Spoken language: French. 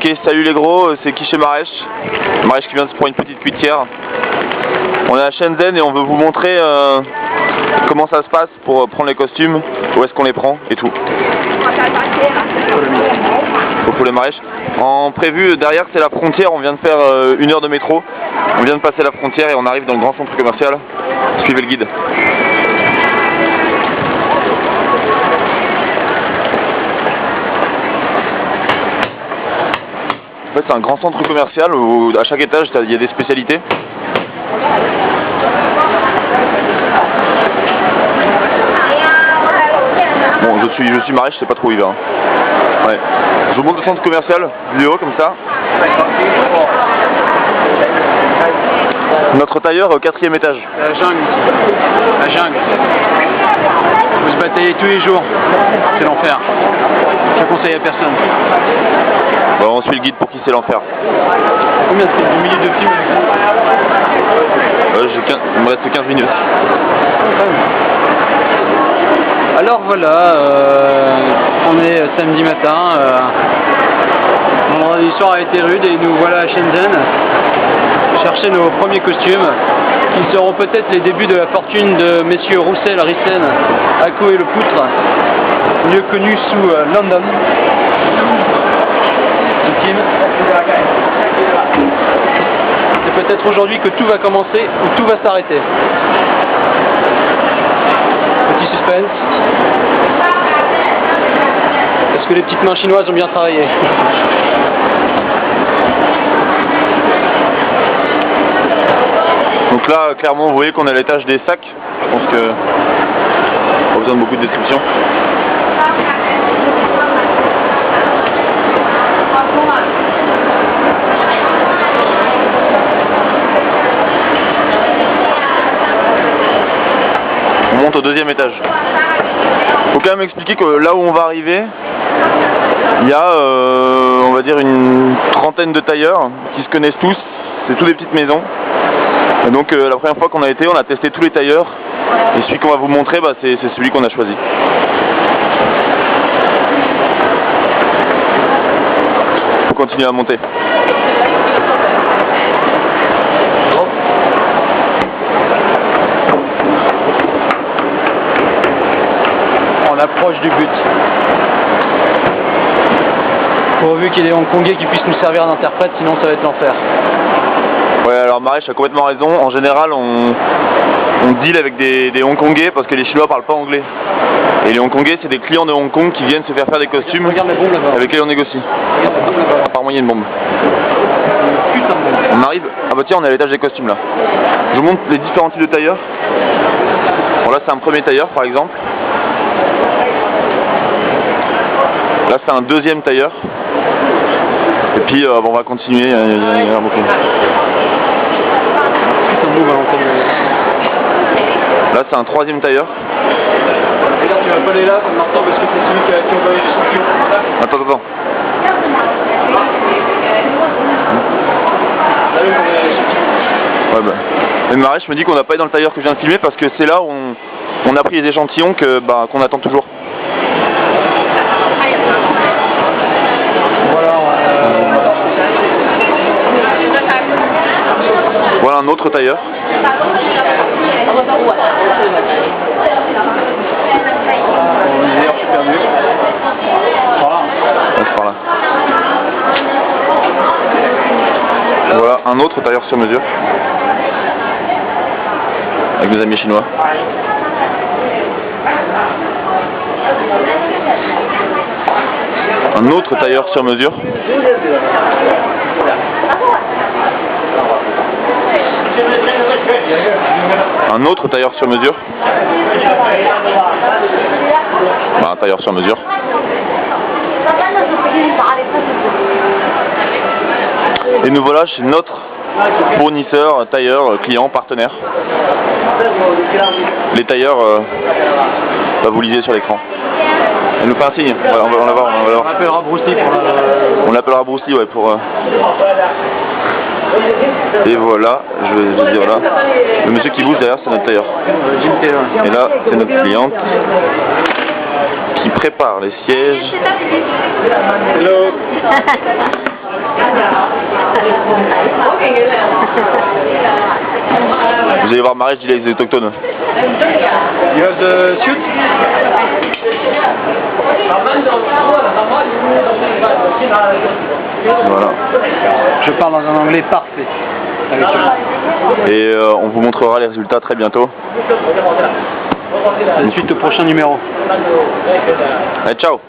Ok, salut les gros, c'est Quiche et Marèche. Marèche qui vient de se prendre une petite cuitière. On est à Shenzhen et on veut vous montrer comment ça se passe pour prendre les costumes, où est-ce qu'on les prend et tout. Pour les Marèches. En prévu, derrière c'est la frontière, on vient de faire 1 heure de métro. On vient de passer la frontière et on arrive dans le grand centre commercial. Suivez le guide. En fait, c'est un grand centre commercial où à chaque étage il y a des spécialités. Bon, je suis Marèche, je sais pas trop où il va. Hein. Ouais. Je vous montre le centre commercial du haut comme ça. Notre tailleur au 4e étage. La jungle ici. La jungle. Vous se bataillez tous les jours. C'est l'enfer. Je conseille à personne. Bon, on suit le guide pour qui c'est l'enfer. Combien c'est 10 minutes de film? Il me reste 15 minutes. Alors voilà, on est samedi matin. Vendredi soir a été rude et nous voilà à Shenzhen. Chercher nos premiers costumes qui seront peut-être les débuts de la fortune de messieurs Roussel, Rissen, Ako et le Poutre, mieux connus sous London. C'est peut-être aujourd'hui que tout va commencer ou tout va s'arrêter. Petit suspense. Est-ce que les petites mains chinoises ont bien travaillé? Donc là, clairement, vous voyez qu'on est à l'étage des sacs. Je pense que pas besoin de beaucoup de description. On monte au 2e étage. Faut quand même expliquer que là où on va arriver, il y a, on va dire, une trentaine de tailleurs qui se connaissent tous. C'est toutes des petites maisons. Et donc la première fois qu'on a été, on a testé tous les tailleurs. Et celui qu'on va vous montrer, bah, c'est celui qu'on a choisi. Faut continuer à monter. On approche du but. Pourvu qu'il y ait des Hongkongais qui puissent nous servir d'interprète, sinon ça va être l'enfer. Ouais, alors Marèche a complètement raison. En général, on deal avec des Hongkongais parce que les Chinois parlent pas anglais. Et les Hongkongais, c'est des clients de Hong Kong qui viennent se faire des costumes. Regarde la bombe là-bas. Avec lesquels on négocie. Regarde la bombe là-bas. Par moyen de bombe. Putain de bombe. On arrive. Ah bah tiens, on est à l'étage des costumes là. Je vous montre les différents types de tailleurs. Bon, là, c'est un premier tailleur par exemple. Là, c'est un 2e tailleur. Et puis, bon, on va continuer. Il y a un bouquet. Là, c'est un 3e tailleur. Regarde, tu vas pas aller là, comme Martin, parce que c'est celui qui a envoyé les structures. Attends. Ouais, bah. Et Marèche me dit qu'on n'a pas été dans le tailleur que je viens de filmer parce que c'est là où on a pris les échantillons qu'on attend toujours. Voilà un autre tailleur. D'ailleurs, je suis perdu. Voilà. Ouais, par là. Voilà un autre tailleur sur mesure. Avec mes amis chinois. Un autre tailleur sur mesure. Un autre tailleur sur mesure. Bah, un tailleur sur mesure. Et nous voilà chez notre fournisseur, tailleur, client, partenaire. Les tailleurs, bah, vous lisez sur l'écran. Elle nous fait un signe. Ouais, on va la voir. On l'appellera Bruce Lee pour On l'appellera Bruce Lee, ouais, pour... Et voilà, je vais dire là, le monsieur qui bouge derrière, c'est notre tailleur. Et là, c'est notre cliente qui prépare les sièges. Hello. Vous allez voir Marais, il est des autochtones. You have the suit? Voilà. Je parle dans un anglais parfait avec eux. Et on vous montrera les résultats très bientôt. Suite au prochain numéro. Allez, ciao.